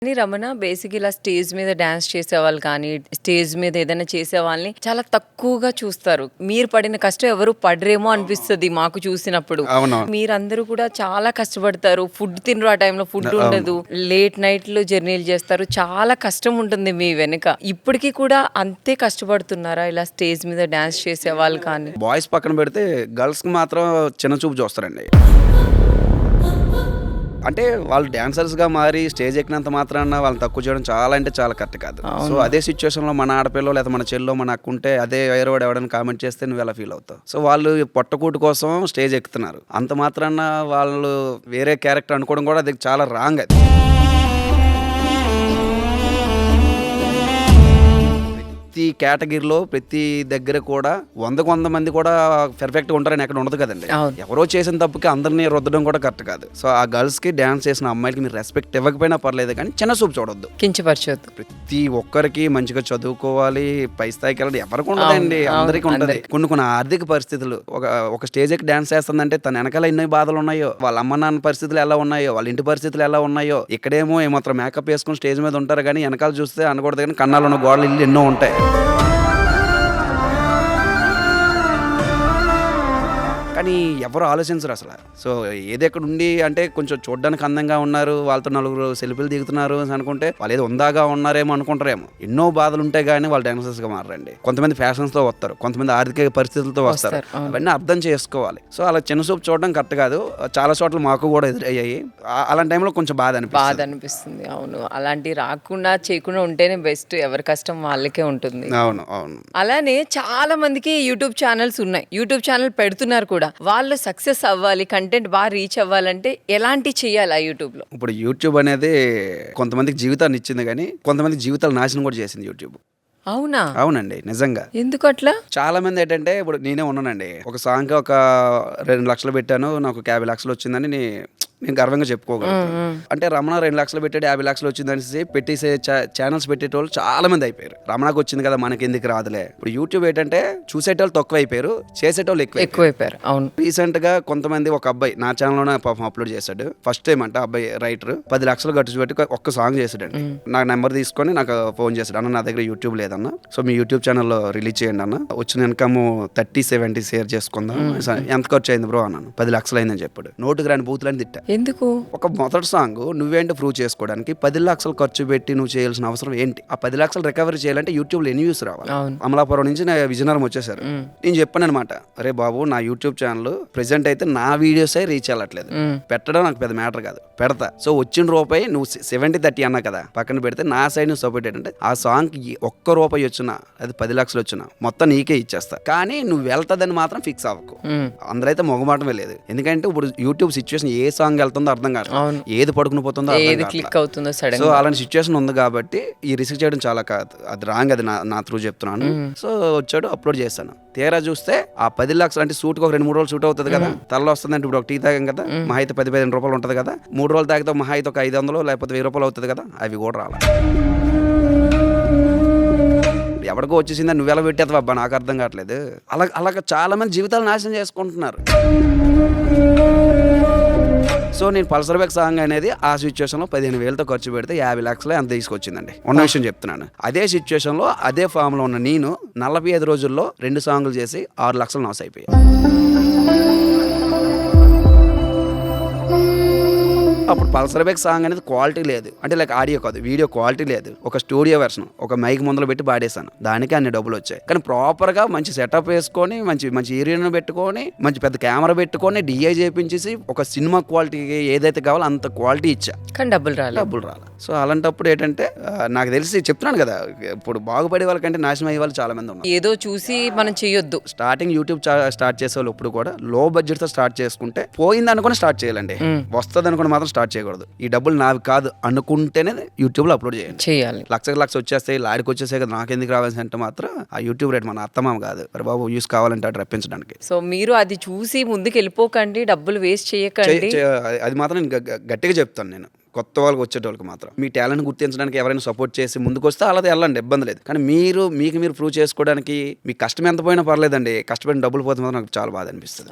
కానీ రమణ బేసిక్ ఇలా స్టేజ్ మీద డాన్స్ చేసేవాళ్ళు కానీ, స్టేజ్ మీద ఏదైనా చేసే వాళ్ళని చాలా తక్కువగా చూస్తారు. మీరు పడిన కష్టం ఎవరు పడరేమో అనిపిస్తది మాకు చూసినప్పుడు. అవునవును. మీరందరూ కూడా చాలా కష్టపడతారు. ఫుడ్ తినరు, ఆ టైంలో ఫుడ్ ఉండదు. లేట్ నైట్లు జర్నీలు చేస్తారు. చాలా కష్టం ఉంటుంది మీ వెనుక. ఇప్పటికీ కూడా అంతే కష్టపడుతున్నారా ఇలా స్టేజ్ మీద డాన్స్ చేసే వాళ్ళు కానీ? బాయ్స్ పక్కన పెడితే గర్ల్స్ కి మాత్రం చిన్న చూపు చూస్తారండి. అంటే వాళ్ళు డాన్సర్స్ గా మారి స్టేజ్ ఎక్కినంత మాత్రాన వాళ్ళని తక్కువ చేయడం చాలా అంటే చాలా కరెక్ట్ కాదు. సో అదే సిచ్యువేషన్ లో మన ఆడపిల్ల లేదా మన చెల్లో మన అక్క ఉంటే అదే వేరేవాడు ఎవడని కామెంట్ చేస్తే నువ్వు ఎలా ఫీల్ అవుతావు? సో వాళ్ళు పొట్టకూటు కోసం స్టేజ్ ఎక్కుతున్నారు. అంత మాత్రాన వాళ్ళు వేరే క్యారెక్టర్ అనుకోవడం కూడా అది చాలా రాంగ్. అది ప్రతి కేటగిరీలో ప్రతి దగ్గర కూడా 100 మంది కూడా పర్ఫెక్ట్గా ఉంటారని ఎక్కడ ఉండదు కదండి. ఎవరో చేసిన తప్పుకి అందరినీ రుద్దడం కూడా కరెక్ట్ కాదు. సో ఆ గర్ల్స్ కి డాన్స్ చేసిన అమ్మాయిలకి మీరు రెస్పెక్ట్ ఇవ్వకపోయినా పర్లేదు, కానీ చిన్న చూపు చూడొద్దు, కించపరచొద్దు. ప్రతి ఒక్కరికి మంచిగా చదువుకోవాలి, పై స్థాయికి వెళ్ళడం ఎవరికి ఉండదండి, అందరికీ ఉంటది. కొన్ని ఆర్థిక పరిస్థితులు ఒక స్టేజ్ ఎక్కి డాన్స్ చేస్తుందంటే తన వెనకాల ఎన్నో బాధలు ఉన్నాయో, వాళ్ళ అమ్మ నాన్న పరిస్థితులు ఎలా ఉన్నాయో, వాళ్ళ ఇంటి పరిస్థితులు ఎలా ఉన్నాయో. ఇక్కడేమో ఏమాత్రం మేకప్ వేసుకుని స్టేజ్ మీద ఉంటారు, కానీ వెనకాల చూస్తే అనకూడదు, కానీ కన్నాలు ఉన్న గోడలు ఇల్లు ఎన్నో ఉంటాయి. కానీ ఎవరు ఆలోచించరు అసలు. సో ఏదెక్కడ ఉండి అంటే కొంచెం చూడడానికి అందంగా ఉన్నారు, వాళ్ళతో నలుగురు సెల్ఫీలు దిగుతున్నారు అనుకుంటే వాళ్ళు ఏదో ఉందాగా ఉన్నారేమో అనుకుంటారేమో. ఎన్నో బాధలు ఉంటాయి కానీ వాళ్ళు డాన్సర్స్ గా మారండి. కొంతమంది ఫ్యాషన్స్ తో వస్తారు, కొంతమంది ఆర్థిక పరిస్థితులతో వస్తారు. అవన్నీ అర్థం చేసుకోవాలి. సో అలా చిన్న చూపు చూడడం కరెక్ట్ కాదు. చాలా చోట్ల మాకు కూడా ఎదురయ్యాయి. అలాంటి టైంలో కొంచెం బాధ అనిపిస్తుంది. అవును, అలాంటి రాకుండా చేయకుండా ఉంటేనే బెస్ట్. ఎవరి కష్టం వాళ్ళకే ఉంటుంది. అవును అవును. అలానే చాలా మందికి యూట్యూబ్ ఛానల్స్ ఉన్నాయి, యూట్యూబ్ ఛానల్ పెడుతున్నారు కూడా. వాళ్ళు సక్సెస్ అవ్వాలి, కంటెంట్ బాగా రీచ్ అవ్వాలంటే ఎలాంటి చేయాలి ఆ యూట్యూబ్ లో? ఇప్పుడు యూట్యూబ్ అనేది కొంతమందికి జీవితాన్ని ఇచ్చింది, కానీ కొంతమంది జీవితాలు నాశనం కూడా చేసింది యూట్యూబ్. అవునా? అవునండి, నిజంగా. ఎందుకు అట్లా? చాలా మంది ఏంటంటే, ఇప్పుడు నేనే ఉన్నానండి, ఒక సాంగ్ ఒక 2 లక్షలు పెట్టాను, నాకు 50 లక్షలు వచ్చిందని నేను గర్వంగా చెప్పుకోగలను. అంటే రమణ 2 లక్షలు పెట్టాడు, 50 లక్షలు వచ్చిందని పెట్టేసే ఛానల్స్ పెట్టేటోళ్ళు చాలా మంది అయిపోయారు. రమణకు వచ్చింది కదా మనకి ఎందుకు రాదులే. ఇప్పుడు యూట్యూబ్ ఏంటంటే చూసేటోళ్ళు తక్కువ అయిపోయారు, చేసేటోళ్ళు ఎక్కువైపోయారు. అవును. రీసెంట్ గా కొంతమంది, ఒక అబ్బాయి నా ఛానల్లోనే పాపం అప్లోడ్ చేశాడు. ఫస్ట్ టైం అంటే అబ్బాయి రైటర్ 10 లక్షలు ఖర్చు పెట్టి ఒక్క సాంగ్ చేశాడండి. నా నెంబర్ తీసుకొని నాకు ఫోన్ చేశాడు, అన్న నా దగ్గర యూట్యూబ్ లేదన్న, సో మీ యూట్యూబ్ ఛానల్లో రిలీజ్ చేయండి అన్న, వచ్చిన ఇన్కమ్ 30-70 షేర్ చేసుకుందాం, ఎంత ఖర్చు అయింది బ్రో అన్నాను. 10 లక్షలు అయిందని చెప్పాడు. నోటుకు రాని బూతులని తిట్టా. ఎందుకు? ఒక మొదటి సాంగ్ నువ్వేంటి ప్రూవ్ చేసుకోవడానికి 10 లక్షలు ఖర్చు పెట్టి నువ్వు చేయాల్సిన అవసరం ఏంటి? ఆ 10 లక్షలు రికవరీ చేయాలంటే యూట్యూబ్ లో ఎన్ని వ్యూస్ రావాలి? అమలాపురం నుంచి విజయనగరం వచ్చేసారు. నేను చెప్పాను అనమాట, అరే బాబు నా యూట్యూబ్ ఛానల్ ప్రెసెంట్ అయితే నా వీడియోస్ రీచ్ అవ్వట్లేదు, పెట్టడం నాకు పెద్ద మ్యాటర్ కాదు, పెడతా. సో వచ్చిన రూపాయి నువ్వు 70-30 అన్నా కదా, పక్కన పెడితే నా సైడ్ నువ్వు సపోర్ట్ ఏంటంటే ఆ సాంగ్ ఒక్క రూపాయి వచ్చినా, అది 10 లక్షలు వచ్చినా మొత్తం నీకే ఇచ్చేస్తా, కానీ నువ్వు వెళ్తాదని మాత్రం ఫిక్స్ అవ్వకు. అందరూ అయితే మొగమాటమే లేదు, ఎందుకంటే ఇప్పుడు యూట్యూబ్ సిచ్యువేషన్ ఏ సాంగ్ వెళ్తుందో అర్థం కాదు, ఏది పడుకుని పోతుందో క్లిక్ అవుతుందో. సో అలాంటి సిచ్యువేషన్ ఉంది కాబట్టి ఈ రిస్క్ చేయడం చాలా కాదు, అది రాంగ్. అది నా త్రూ చెప్తున్నాను. సో వచ్చాడు, అప్లోడ్ చేస్తాను. తీరా చూస్తే ఆ 10 లక్షలు అంటే సూట్కి ఒక 2-3 రోజులు షూట్ అవుతుంది కదా, తలలో వస్తుంది అంటే ఇప్పుడు ఒక టీ తాగాం కదా, మహా అయితే 10-15 రూపాయలు ఉంటుంది కదా, 3 రోజులు తాగితే మహా అయితే ఒక 500 లేకపోతే 1000 రూపాయలు అవుతుంది కదా, అవి కూడా రాలా. ఎవరికో వచ్చేసిందని నువ్వెలా పెట్టేది అబ్బా, నాకు అర్థం కావట్లేదు. అలాగ చాలా మంది జీవితాలు నాశనం చేసుకుంటున్నారు. సో నేను పల్సర్ బైక్ సాంగ్ అనేది ఆ సిచ్యువేషన్లో 15,000తో ఖర్చు పెడితే 50 లక్షలు అంత తీసుకొచ్చిందండి. ఉన్న విషయం చెప్తున్నాను. అదే సిచ్యువేషన్లో అదే ఫామ్లో ఉన్న నేను 45 రోజుల్లో 2 సాంగులు చేసి 6 లక్షలు లాస్ అయిపోయాయి. అప్పుడు పల్సర్ బైక్ సాంగ్ అనేది క్వాలిటీ లేదు, అంటే లైక్ ఆడియో కాదు, వీడియో క్వాలిటీ లేదు, ఒక స్టూడియో వెర్షన్, ఒక మైక్ ముందర పెట్టి పాడేశాను, దానికి అన్ని డబ్బులు వచ్చాయి. కానీ ప్రాపర్గా మంచి సెటప్ వేసుకొని, మంచి హీరోయిన్ పెట్టుకొని, మంచి పెద్ద కెమెరా పెట్టుకొని, డిఐ చేయించేసి ఒక సినిమా క్వాలిటీకి ఏదైతే కావాలో అంత క్వాలిటీ ఇచ్చా, కానీ డబ్బులు రాలి. సో అలాంటప్పుడు ఏంటంటే నాకు తెలిసి చెప్తున్నాను కదా, ఇప్పుడు బాగుపడే వాళ్ళకంటే నాశనం అయ్యే వాళ్ళు చాలా మంది ఉన్నారు. ఏదో చూసి మనం చేయొద్దు. స్టార్టింగ్ యూట్యూబ్ స్టార్ట్ చేసే వాళ్ళు ఇప్పుడు కూడా లో బడ్జెట్ తో స్టార్ట్ చేసుకుంటే, పోయింది అనుకుని స్టార్ట్ చేయాలండి, వస్తుంది అనుకుని మాత్రం స్టార్ట్ చేయకూడదు. ఈ డబ్బులు నావి కాదు అనుకుంటేనే యూట్యూబ్ లో అప్లోడ్ చేయాలి. లక్ష వచ్చేస్తాయి, లాడికి వచ్చేసాయి కదా, నాకెందుకు రావాల్సి అంటే మాత్రం ఆ యూట్యూబ్ రేట్ మన అత్తమామ కాదు, మరి బాబు యూస్ కావాలంటే అటు రప్పించడానికి. సో మీరు అది చూసి ముందుకు వెళ్ళిపోకండి, డబ్బులు వేస్ట్ చేయకండి. అది మాత్రం నేను గట్టిగా చెప్తాను. నేను కొత్త వాళ్ళకి వచ్చేటోళ్ళకి మాత్రం మీ టాలెంట్ గుర్తించడానికి ఎవరైనా సపోర్ట్ చేసి ముందుకు వస్తే అలా వెళ్ళండి, ఇబ్బంది లేదు. కానీ మీకు ప్రూవ్ చేసుకోవడానికి మీ కష్టం ఎంత పోయినా పర్లేదండి, కష్టపడిన డబ్బులు పోతే మాత్రం నాకు చాలా బాధ అనిపిస్తుంది.